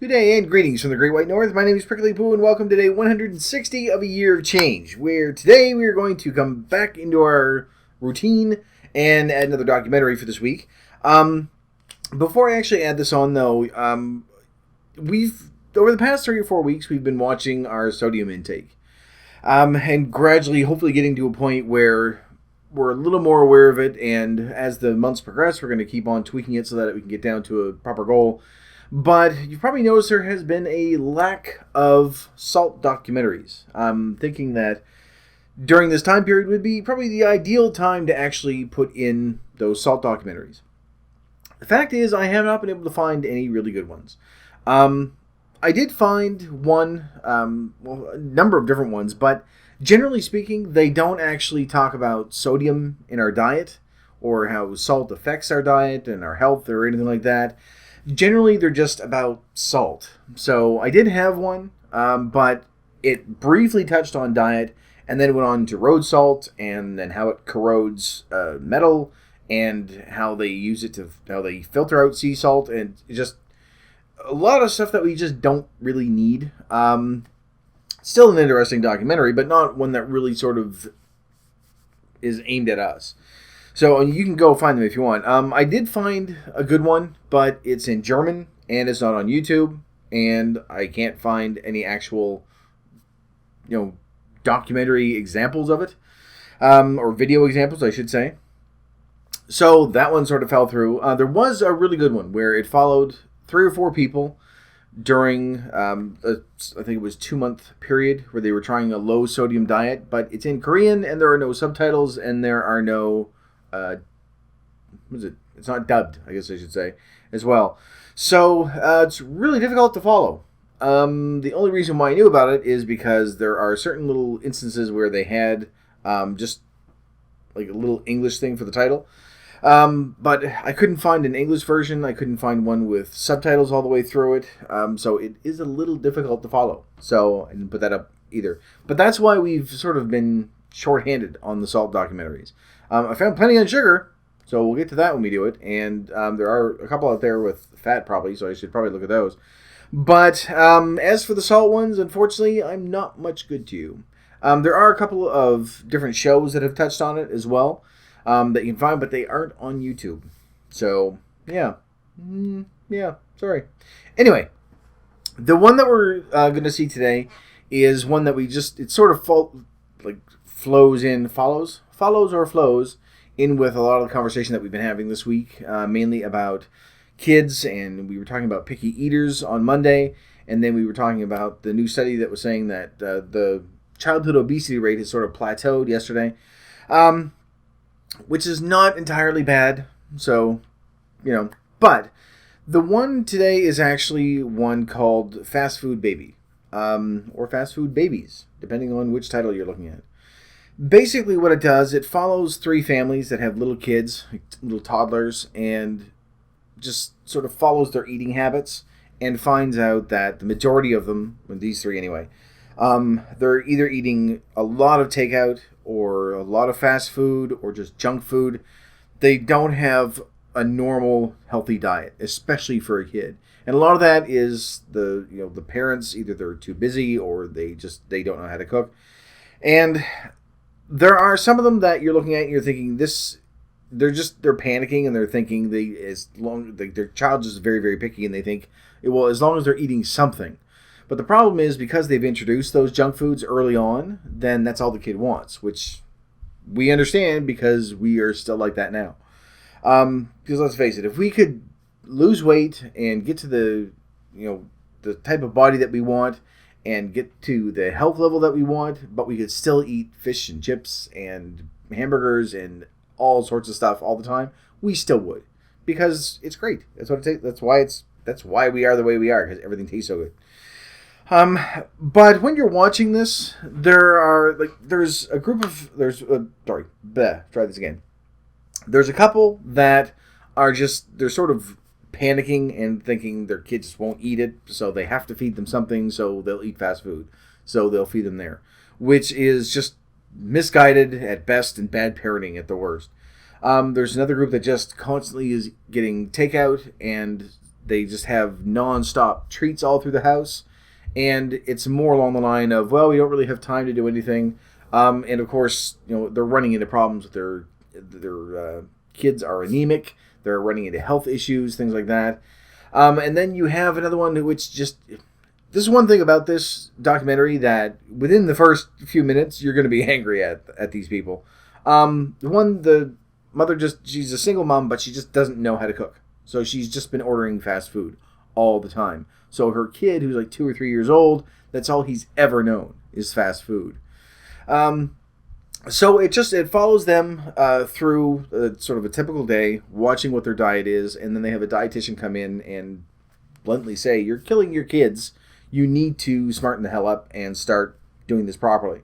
Good day and greetings from the Great White North. My name is Prickly Poo and welcome to day 160 of a year of change, where today we are going to come back into our routine and add another documentary for this week. Before I actually add this on though, we've over the past 3 or 4 weeks we've been watching our sodium intake. And gradually hopefully getting to a point where we're a little more aware of it, and as the months progress we're going to keep on tweaking it so that we can get down to a proper goal. But you've probably noticed there has been a lack of salt documentaries. I'm thinking that during this time period would be probably the ideal time to actually put in those salt documentaries. The fact is, I have not been able to find any really good ones. I did find one, a number of different ones, but generally speaking, they don't actually talk about sodium in our diet or how salt affects our diet and our health or anything like that. Generally, they're just about salt. So I did have one, but it briefly touched on diet and then went on to road salt and then how it corrodes metal and how they use it how they filter out sea salt, and just a lot of stuff that we just don't really need. Still an interesting documentary, but not one that really sort of is aimed at us. So you can go find them if you want. I did find a good one, but it's in German, and it's not on YouTube, and I can't find any actual, documentary examples of it, or video examples, I should say. So that one sort of fell through. There was a really good one where it followed 3 or 4 people during, I think it was 2-month period where they were trying a low sodium diet, but it's in Korean, and there are no subtitles, and there are no... It's not dubbed, I guess I should say, as well. So it's really difficult to follow. The only reason why I knew about it is because there are certain little instances where they had just like a little English thing for the title. But I couldn't find an English version. I couldn't find one with subtitles all the way through it. So it is a little difficult to follow. So I didn't put that up either. But that's why we've sort of been shorthanded on the salt documentaries. I found plenty on sugar, so we'll get to that when we do it. And there are a couple out there with fat probably, so I should probably look at those. But as for the salt ones, unfortunately, I'm not much good to you. There are a couple of different shows that have touched on it as well that you can find, but they aren't on YouTube. So, yeah. Sorry. Anyway, the one that we're going to see today is one that it sort of flows in with a lot of the conversation that we've been having this week, mainly about kids, and we were talking about picky eaters on Monday, and then we were talking about the new study that was saying that the childhood obesity rate has sort of plateaued yesterday, which is not entirely bad, so, but the one today is actually one called Fast Food Baby, or Fast Food Babies, depending on which title you're looking at. Basically what it does, it follows 3 families that have little kids, little toddlers, and just sort of follows their eating habits and finds out that the majority of them, these 3 anyway, they're either eating a lot of takeout or a lot of fast food or just junk food. They don't have a normal healthy diet, especially for a kid. And a lot of that is the parents, either they're too busy or they don't know how to cook. And there are some of them that you're looking at and you're thinking they're panicking, and they're thinking their child is very, very picky, and they think, well, as long as they're eating something. But the problem is, because they've introduced those junk foods early on, then that's all the kid wants, which we understand because we are still like that now. Because let's face it, if we could lose weight and get to the type of body that we want and get to the health level that we want, but we could still eat fish and chips and hamburgers and all sorts of stuff all the time, we still would, because it's great. That's what it takes. That's why we are the way we are, because everything tastes so good. But when you're watching this, there's a couple that are they're sort of panicking and thinking their kids just won't eat it, so they have to feed them something, so they'll eat fast food. So they'll feed them there, which is just misguided at best and bad parenting at the worst. There's another group that just constantly is getting takeout, and they just have non-stop treats all through the house. And it's more along the line of, well, we don't really have time to do anything. And of course, they're running into problems with their kids are anemic. They're running into health issues, things like that. And then you have another one which just... This is one thing about this documentary, that within the first few minutes, you're going to be angry at these people. The mother she's a single mom, but she just doesn't know how to cook. So she's just been ordering fast food all the time. So her kid, who's like 2 or 3 years old, that's all he's ever known is fast food. So it follows them through sort of a typical day, watching what their diet is, and then they have a dietitian come in and bluntly say, "You're killing your kids. You need to smarten the hell up and start doing this properly."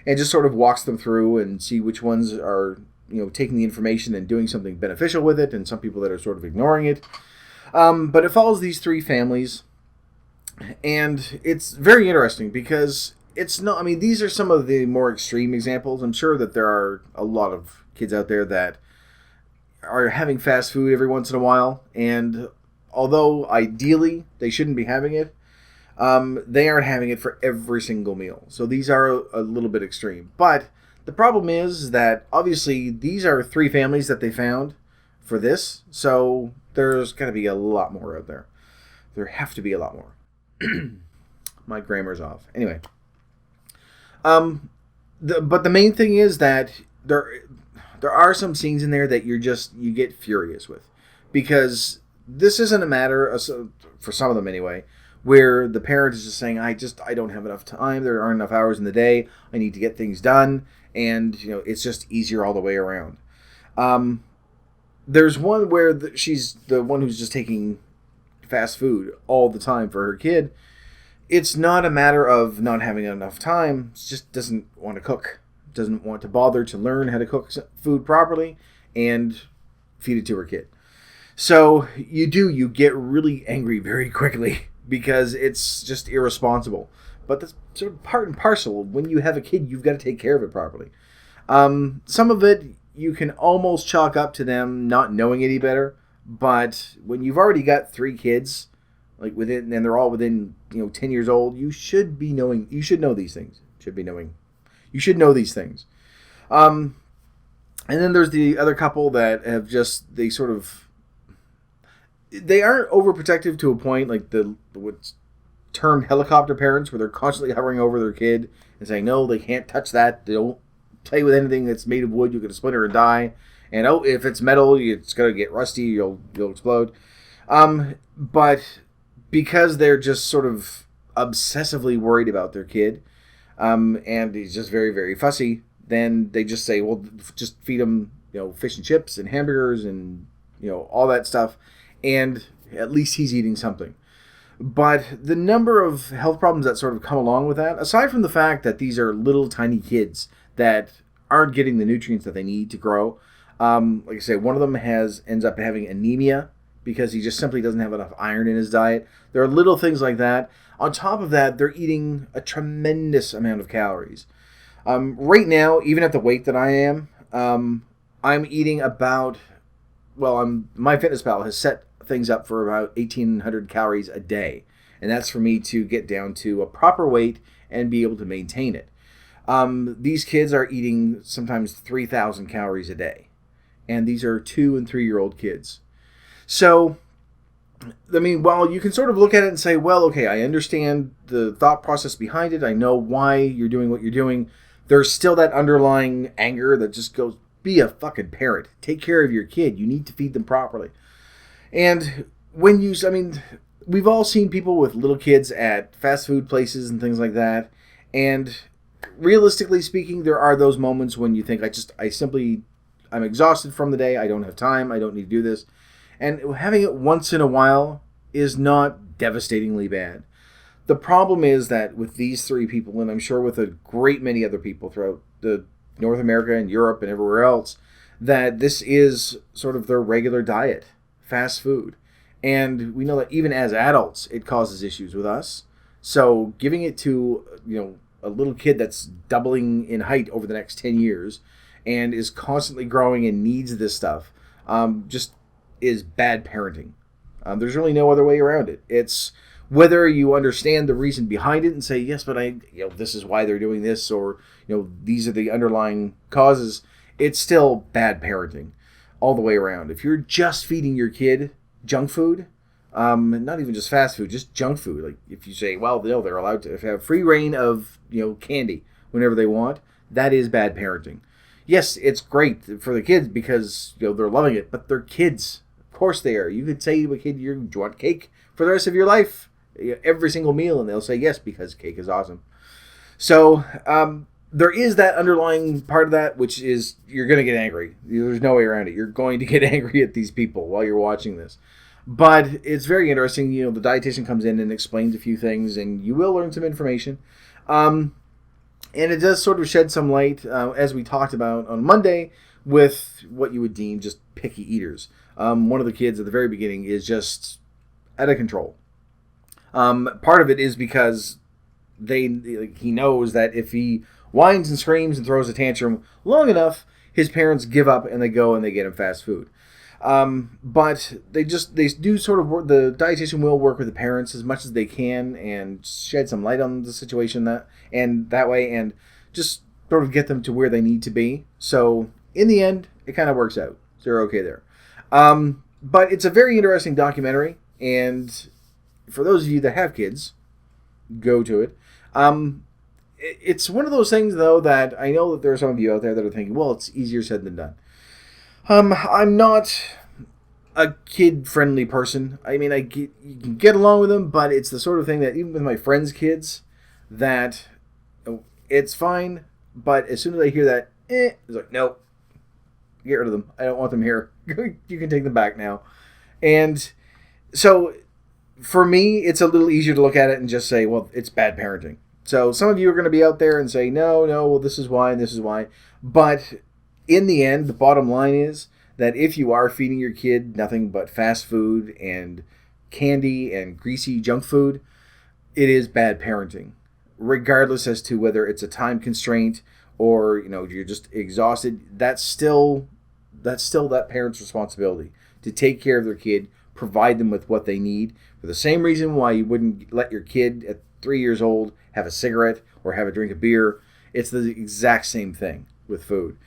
And just sort of walks them through and see which ones are, taking the information and doing something beneficial with it, and some people that are sort of ignoring it. But it follows these 3 families, and it's very interesting because it's not, I mean, these are some of the more extreme examples. I'm sure that there are a lot of kids out there that are having fast food every once in a while, and although ideally they shouldn't be having it, they aren't having it for every single meal. So these are a little bit extreme. But the problem is that obviously these are 3 families that they found for this. So there's got to be a lot more out there. There have to be a lot more. My grammar's off. Anyway. But the main thing is that there are some scenes in there that you get furious with. Because this isn't a matter of, for some of them anyway, where the parent is just saying, I don't have enough time, there aren't enough hours in the day, I need to get things done, and it's just easier all the way around. There's one where she's the one who's just taking fast food all the time for her kid. It's not a matter of not having enough time, she just doesn't want to cook, doesn't want to bother to learn how to cook food properly and feed it to her kid. So you get really angry very quickly, because it's just irresponsible. But that's sort of part and parcel. When you have a kid, you've got to take care of it properly. Some of it you can almost chalk up to them not knowing any better. But when you've already got 3 kids, and they're all within 10 years old, you should be knowing. You should know these things. You should know these things. And then there's the other couple that have they aren't overprotective to a point, like what's termed helicopter parents, where they're constantly hovering over their kid and saying, no, they can't touch that. They don't play with anything that's made of wood. You're going to splinter and die. And if it's metal, it's going to get rusty. You'll explode. But because they're just sort of obsessively worried about their kid, and he's just very, very fussy, then they just say, well, just feed him, fish and chips and hamburgers and, all that stuff. And at least he's eating something. But the number of health problems that sort of come along with that, aside from the fact that these are little tiny kids that aren't getting the nutrients that they need to grow, like I say, one of them ends up having anemia because he just simply doesn't have enough iron in his diet. There are little things like that. On top of that, they're eating a tremendous amount of calories. Right now, even at the weight that I am, I'm eating about... MyFitnessPal has set things up for about 1,800 calories a day. And that's for me to get down to a proper weight and be able to maintain it. These kids are eating sometimes 3,000 calories a day. And these are 2 and 3-year-old kids. So, I mean, while you can sort of look at it and say, well, okay, I understand the thought process behind it. I know why you're doing what you're doing. There's still that underlying anger that just goes, be a fucking parent. Take care of your kid. You need to feed them properly. And we've all seen people with little kids at fast food places and things like that. And realistically speaking, there are those moments when you think, I'm exhausted from the day. I don't have time. I don't need to do this. And having it once in a while is not devastatingly bad. The problem is that with these 3 people, and I'm sure with a great many other people throughout the North America and Europe and everywhere else, that this is sort of their regular diet, fast food. And we know that even as adults, it causes issues with us. So giving it to, a little kid that's doubling in height over the next 10 years and is constantly growing and needs this stuff, just is bad parenting. There's really no other way around it. It's whether you understand the reason behind it and say, yes, but this is why they're doing this, or, these are the underlying causes. It's still bad parenting all the way around. If you're just feeding your kid junk food, not even just fast food, just junk food. Like if you say, well, they're allowed to have free reign of, candy whenever they want, that is bad parenting. Yes, it's great for the kids because, they're loving it, but they're kids. Of course they are. You could say to a kid, do you want cake for the rest of your life? Every single meal, and they'll say yes because cake is awesome. So there is that underlying part of that, which is you're going to get angry. There's no way around it. You're going to get angry at these people while you're watching this. But it's very interesting. The dietitian comes in and explains a few things, and you will learn some information. And it does sort of shed some light, as we talked about on Monday, with what you would deem just picky eaters. One of the kids at the very beginning is just out of control. Part of it is because he knows that if he whines and screams and throws a tantrum long enough, his parents give up and they go and they get him fast food. But they do sort of work, the dietitian will work with the parents as much as they can and shed some light on the situation that way and just sort of get them to where they need to be. So in the end, it kind of works out. So they're okay there. But it's a very interesting documentary, and for those of you that have kids, go to it. It's one of those things, though, that I know that there are some of you out there that are thinking, well, it's easier said than done. I'm not a kid-friendly person. I mean, you can get along with them, but it's the sort of thing that even with my friends' kids, that it's fine, but as soon as I hear that, it's like, nope, get rid of them. I don't want them here. You can take them back now. And so for me, it's a little easier to look at it and just say, well, it's bad parenting. So some of you are going to be out there and say, no, well, this is why and this is why. But in the end, the bottom line is that if you are feeding your kid nothing but fast food and candy and greasy junk food, it is bad parenting, regardless as to whether it's a time constraint or you're just exhausted. That's still that parent's responsibility to take care of their kid, provide them with what they need. For the same reason why you wouldn't let your kid at 3 years old have a cigarette or have a drink of beer, it's the exact same thing with food.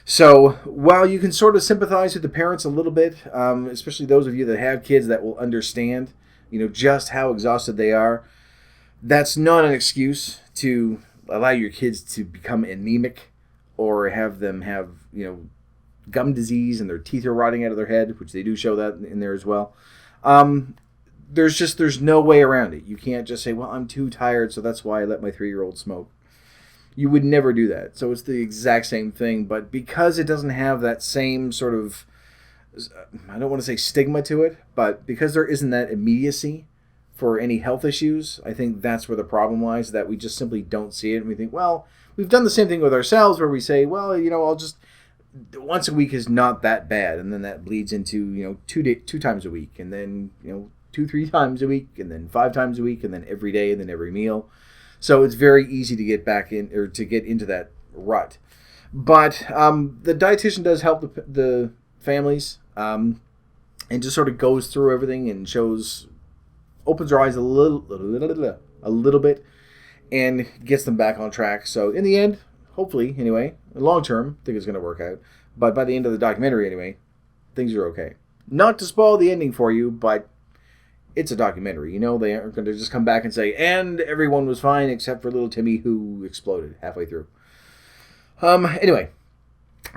So while you can sort of sympathize with the parents a little bit, especially those of you that have kids that will understand, just how exhausted they are, that's not an excuse to allow your kids to become anemic or have them have, gum disease and their teeth are rotting out of their head, which they do show that in there as well. There's no way around it. You can't just say, well, I'm too tired, so that's why I let my 3-year-old smoke. You would never do that. So it's the exact same thing, but because it doesn't have that same sort of, I don't want to say stigma to it, but because there isn't that immediacy for any health issues, I think that's where the problem lies, that we just simply don't see it. And we think, well, we've done the same thing with ourselves where we say, well, I'll just, once a week is not that bad. And then that bleeds into, 2 times a week, and then, 2-3 times a week, and then 5 times a week, and then every day, and then every meal. So it's very easy to get back in, or to get into that rut. But the dietitian does help the families, and just sort of goes through everything and opens their eyes a little bit, and gets them back on track. So in the end, hopefully, anyway, long term, I think it's going to work out. But by the end of the documentary, anyway, things are okay. Not to spoil the ending for you, but it's a documentary. They aren't going to just come back and say, and everyone was fine except for little Timmy who exploded halfway through. Anyway,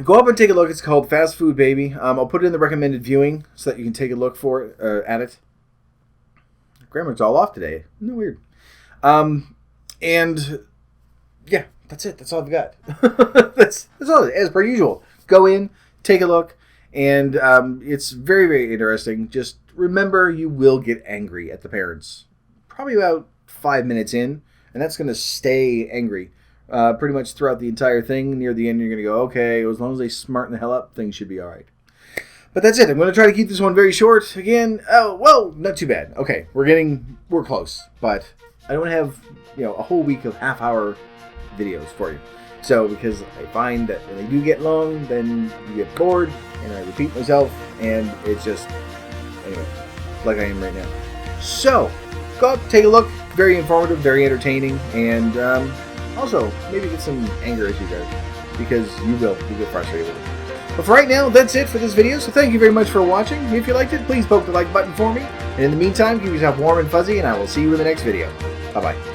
go up and take a look. It's called Fast Food Baby. I'll put it in the recommended viewing so that you can take a look at it. Grammar's all off today. Isn't that weird? And yeah, that's it. That's all I've got. that's all. As per usual, go in, take a look, and it's very, very interesting. Just remember, you will get angry at the parents. Probably about 5 minutes in, and that's going to stay angry pretty much throughout the entire thing. Near the end, you're going to go, okay, as long as they smarten the hell up, things should be all right. But that's it. I'm going to try to keep this one very short. Again, not too bad. Okay, we're close. But I don't have, a whole week of half-hour videos for you. So, because I find that when they do get long, then you get bored, and I repeat myself, and it's just, anyway. like I am right now. So, go up, take a look. Very informative, very entertaining, and also maybe get some anger issues out, because you will get frustrated with it. But for right now, that's it for this video, so thank you very much for watching. If you liked it, please poke the like button for me. And in the meantime, keep yourself warm and fuzzy, and I will see you in the next video. Bye-bye.